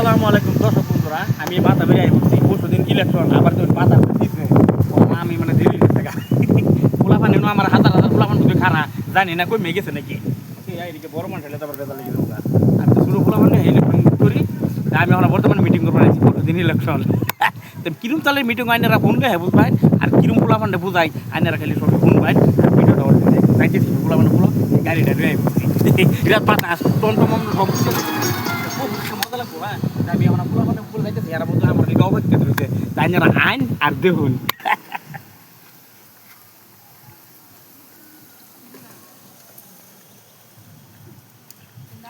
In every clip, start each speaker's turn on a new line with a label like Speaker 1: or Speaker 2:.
Speaker 1: আসসালামু আলাইকুম দর্শক বন্ধুরা, আমি মাথা বেরিয়ে বলছি পরশুদিন ইলেকশন আবার তুমি পাতা দিচ্ছে আমি মানে দেরি হয়ে থাকা পোলাপান আমার হাজার হাজার পোলাপান বুঝে খারা জানি না কই মেগেছে নাকি এইদিকে বড় মানুষ হলে তারপর বেদা লেগে যাবো আমি তো শুরু পোলাপান ইলেকশন করি আমি এখন বর্তমানে মিটিং করবো আছি পরশুদিন ইলেকশন কিরম চালের মিটিং আইনারা ফোন গায়ে বুঝবাই আর কিরম পোলাপানটা বুঝাই আইনারা খালি সবাই ফোন পাই ভিডিওটা যাইতেছি পোলাপান বলো গাড়িটা নিয়ে বুঝছি বিরাট পাতা টমটম সমস্যা মজা লাগবো হ্যাঁ আমি আমার পোলাপানে উপরে যাইতেছি এরা বলতে আমার লিগে অবৈধ রয়েছে তাই যারা আইন আর দেখুন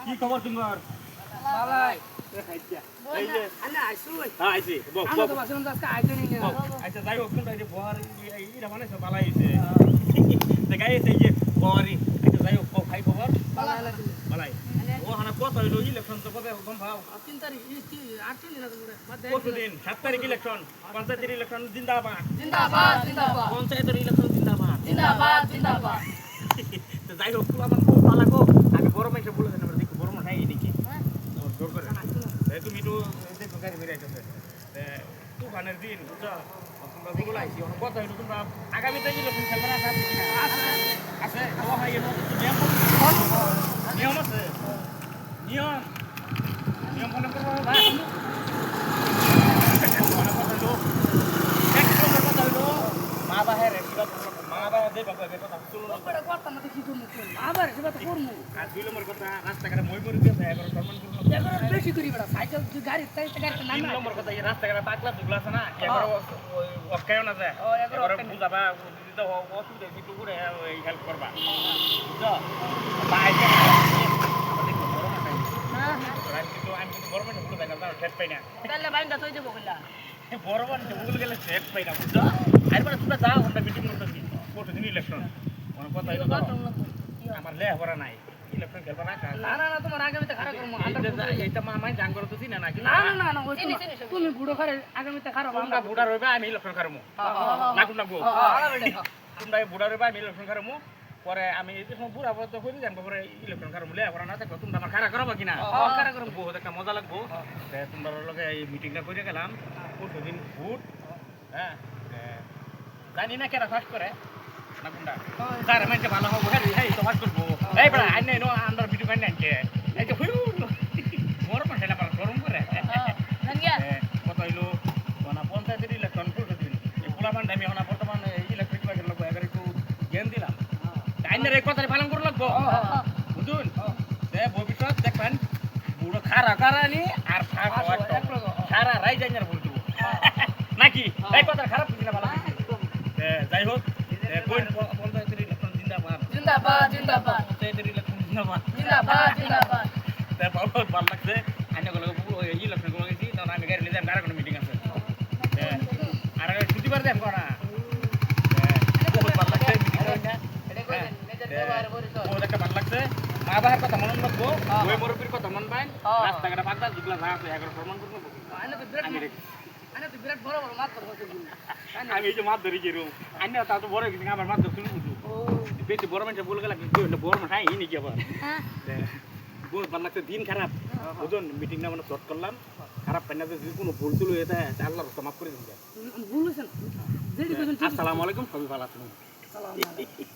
Speaker 1: কি খবর তোমার
Speaker 2: বালাই
Speaker 1: এই যে
Speaker 2: আনা আইছু
Speaker 1: হ্যাঁ আইছি
Speaker 2: আমরা তো বাসন দাসকা আইতে নি না
Speaker 1: আচ্ছা যাই হোক কিন্তু এই যে বহার এইটা মানে সব বালাই হইছে দেখাই এই যে বহারি আচ্ছা যাই হোক খাই খবর
Speaker 2: বালাই লাগি
Speaker 1: বালাই ও হানা কত হইলো ইলেকশন তো কবে গম পাও
Speaker 2: 3 তারিখ 8 দিন না তোমরা
Speaker 1: পরশুদিন 7 তারিখ ইলেকশন পঞ্চায়েতের ইলেকশন জিন্দাবাদ
Speaker 2: জিন্দাবাদ জিন্দাবাদ
Speaker 1: পঞ্চায়েতের ইলেকশন জিন্দাবাদ
Speaker 2: জিন্দাবাদ জিন্দাবাদ
Speaker 1: তো যাই হোক আমার খুব ভালো লাগো আমি বড় মানুষ বলেছেন আমরা দেখি বড় মানুষ এদিকে জোর করে তুমি তো দেখো গাড়ি বেরিয়ে যাচ্ছে তুফানের দিন বুঝছো তোমরা গুলো আইছি অনেক কথা হইলো তোমরা আগামীতে ইলেকশন খেলবে না আছে ও ভাই নিয়ম আছে নিয়ম নিয়ম মনে করবো ভাই মা বাহের মা বাবা যে বাবা কথা শুনুন
Speaker 2: ওপরে করতে না কি করব আবার সেটা তো করব
Speaker 1: আর দুই নম্বর কথা রাস্তাঘাটে মই মরি দিয়েছে এবার সম্মান করবো
Speaker 2: এবার বেশি করি বড় সাইকেল গাড়ি না
Speaker 1: তিন নম্বর কথা এই রাস্তাঘাটে পাগলা দুগলা আছে না এবার অক্কায়ও না যায় এবার বুঝাবা দিতে অসুবিধা একটু করে এই হেল্প করবা বুঝছো বাইকে আমি কিন্তু গভর্নমেন্ট ভুল পাই না ঠেট পাই না
Speaker 2: তাহলে বাইন্দা তুই দেবো কইলা
Speaker 1: বড় ভুল গেলে ঠেট পাই না বুঝছো এরপরে তোমরা যাও আমরা মিটিং করতেছি পরশুদিন ইলেকশন অনেক কথা হইলো আমার লেখাপড়া নাই ইলেকশন খেলবা না
Speaker 2: না না না তোমার আগামীতে খারাপ করবো
Speaker 1: এইটা মামাই জান করো তো চিনা না
Speaker 2: না না না তুমি বুড়ো করে আগামীতে খারাপ
Speaker 1: তোমরা বুড়া রইবা আমি ইলেকশন খারমু না কোন লাগবো তোমরা বুড়া রইবা আমি ইলেকশন খারমু পরে আমি এই সময় বুড়া বয়স তো করি জানবো পরে ইলেকশন খারমু লেখাপড়া না থাকো তোমরা আমার খারাপ করবা কিনা
Speaker 2: খারাপ করবো
Speaker 1: বহুত একটা মজা লাগবো তোমরা লগে এই মিটিংটা করে গেলাম পরশুদিন ভোট হ্যাঁ জানি না কেরা ফার্স্ট করে না কোনটা যারা মানে ভালো হবো হ্যাঁ তো ফার্স্ট করবো এই বড় আইন নো আন্ডার ভিডিও কাইন আনছে এই যে হুই গরম আছে না গরম করে কত হইলো কোনা পঞ্চায়েতের ইলেকশন পরশুদিন এই পোলাপান আমি এখন বর্তমান ইলেকট্রিক বাজার লাগবো এগারে একটু জ্ঞান দিলাম আইনের এই কথাটা পালন করে লাগবো বুঝুন ভবিষ্যৎ দেখবেন বুড়ো খারা কারানি আর সারা রাই যাই ভুল দেবো নাকি এই কথা খারাপ কিছু না ভালো যাই হোক পঞ্চায়েতের ইলেকশন জিন্দাবাদ
Speaker 2: জিন্দাবাদ জিন্দাবাদ
Speaker 1: পঞ্চায়েতের ইলেকশন জিন্দাবাদ
Speaker 2: জিন্দাবাদ জিন্দাবাদ
Speaker 1: বহুত ভালো লাগছে আইনগুলো ইলেকশন গুলো গেছি তখন আমি গাড়ি নিয়ে যাই আর কোনো মিটিং আছে আর ছুটি বার দেন করা বহুত ভালো লাগছে বহুত একটা ভালো লাগছে মা বাবার কথা মনে রাখবো বই মুরব্বীর কথা মন পাই রাস্তাঘাটে পাগলা যেগুলো যা আছে এগারো প্রমাণ করবো
Speaker 2: বিরাট বড় বড় মাছ ধরবো
Speaker 1: আমি এই যে মাছ ধরি গেরুম আইনে তা তো বড় কিছু আমার মাছ ধরতে শুরু বেশি বড় মানুষ বলে গেলাম বড় মাছ এই নাকি আবার বহুত ভালো লাগছে দিন খারাপ বুঝুন মিটিংটা মানে শর্ট করলাম খারাপ পাই না যদি কোনো ভুল টুল হয়ে যায় আল্লাহ মাফ করে দিন
Speaker 2: ভুল হয়েছে
Speaker 1: আসসালামু আলাইকুম সবই ভালো আছেন